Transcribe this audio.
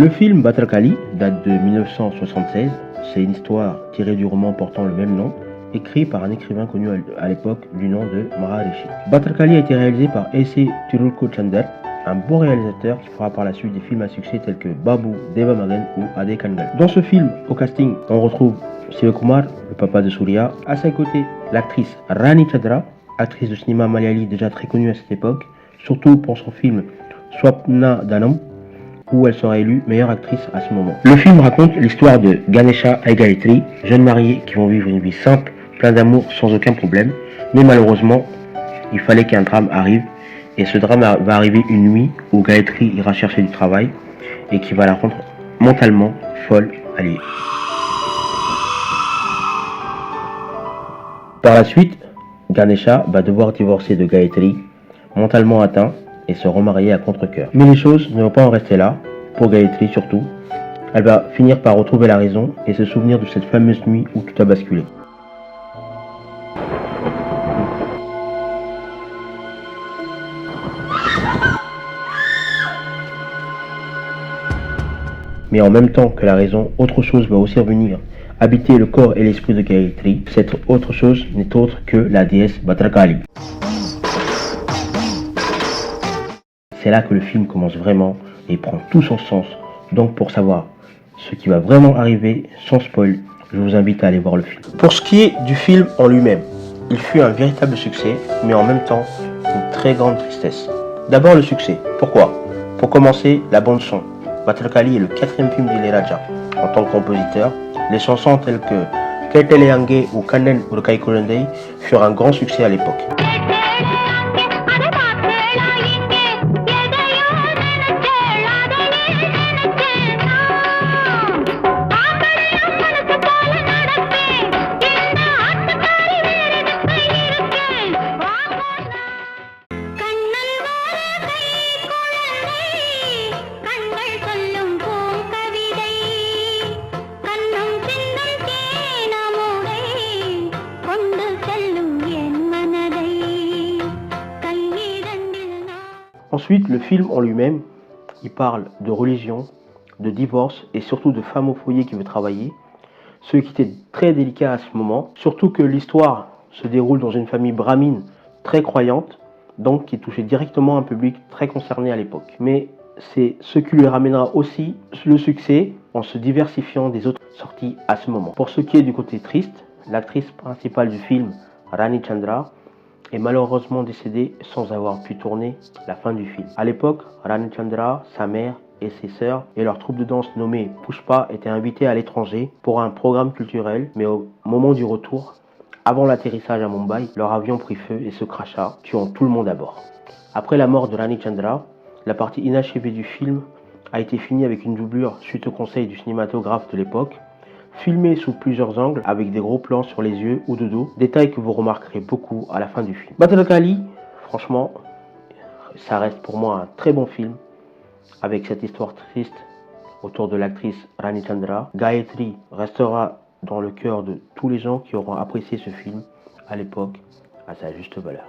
Le film Bhatrakali date de 1976. C'est une histoire tirée du roman portant le même nom, écrit par un écrivain connu à l'époque du nom de Maharishi. Bhatrakali a été réalisé par S.A. Tirulko-Chander, un bon réalisateur qui fera par la suite des films à succès tels que Babu, Deva Magan ou Ade Kangal. Dans ce film, au casting, on retrouve Sivakumar, le papa de Surya. À ses côtés, l'actrice Rani Chandra, actrice de cinéma malayali déjà très connue à cette époque, surtout pour son film Swapna Danam, où elle sera élue meilleure actrice à ce moment. Le film raconte l'histoire de Ganesha et Gayatri, jeunes mariés qui vont vivre une vie simple, plein d'amour sans aucun problème, mais malheureusement, il fallait qu'un drame arrive, et ce drame va arriver une nuit où Gayatri ira chercher du travail et qui va la rendre mentalement folle à l'île. Par la suite, Ganesha va devoir divorcer de Gayatri, mentalement atteint, et se remarier à contre-cœur. Mais les choses ne vont pas en rester là, pour Gayatri surtout. Elle va finir par retrouver la raison et se souvenir de cette fameuse nuit où tout a basculé. Mais en même temps que la raison, autre chose va aussi revenir habiter le corps et l'esprit de Gayatri. Cette autre chose n'est autre que la déesse Bhatrakali. C'est là que le film commence vraiment et prend tout son sens. Donc pour savoir ce qui va vraiment arriver, sans spoil, je vous invite à aller voir le film. Pour ce qui est du film en lui-même, il fut un véritable succès, mais en même temps une très grande tristesse. D'abord le succès. Pourquoi? Pour commencer, la bande son. Bhatrakali est le 4e film d'Ilayaraja en tant que compositeur. Les chansons telles que Ketele Ange ou Kannen Urukai Kurendei furent un grand succès à l'époque. Ensuite, le film en lui-même, il parle de religion, de divorce et surtout de femmes au foyer qui veut travailler, ce qui était très délicat à ce moment, surtout que l'histoire se déroule dans une famille brahmine très croyante, donc qui touchait directement un public très concerné à l'époque. Mais c'est ce qui lui ramènera aussi le succès en se diversifiant des autres sorties à ce moment. Pour ce qui est du côté triste, l'actrice principale du film, Rani Chandra, est malheureusement décédée sans avoir pu tourner la fin du film. À l'époque, Rani Chandra, sa mère et ses sœurs et leur troupe de danse nommée Pushpa étaient invités à l'étranger pour un programme culturel, mais au moment du retour, avant l'atterrissage à Mumbai, leur avion prit feu et se cracha, tuant tout le monde à bord. Après la mort de Rani Chandra, la partie inachevée du film a été finie avec une doublure suite au conseil du cinématographe de l'époque, filmé sous plusieurs angles avec des gros plans sur les yeux ou de dos, détail que vous remarquerez beaucoup à la fin du film. Bhatrakali, franchement, ça reste pour moi un très bon film avec cette histoire triste autour de l'actrice Rani Chandra. Gayatri restera dans le cœur de tous les gens qui auront apprécié ce film à l'époque à sa juste valeur.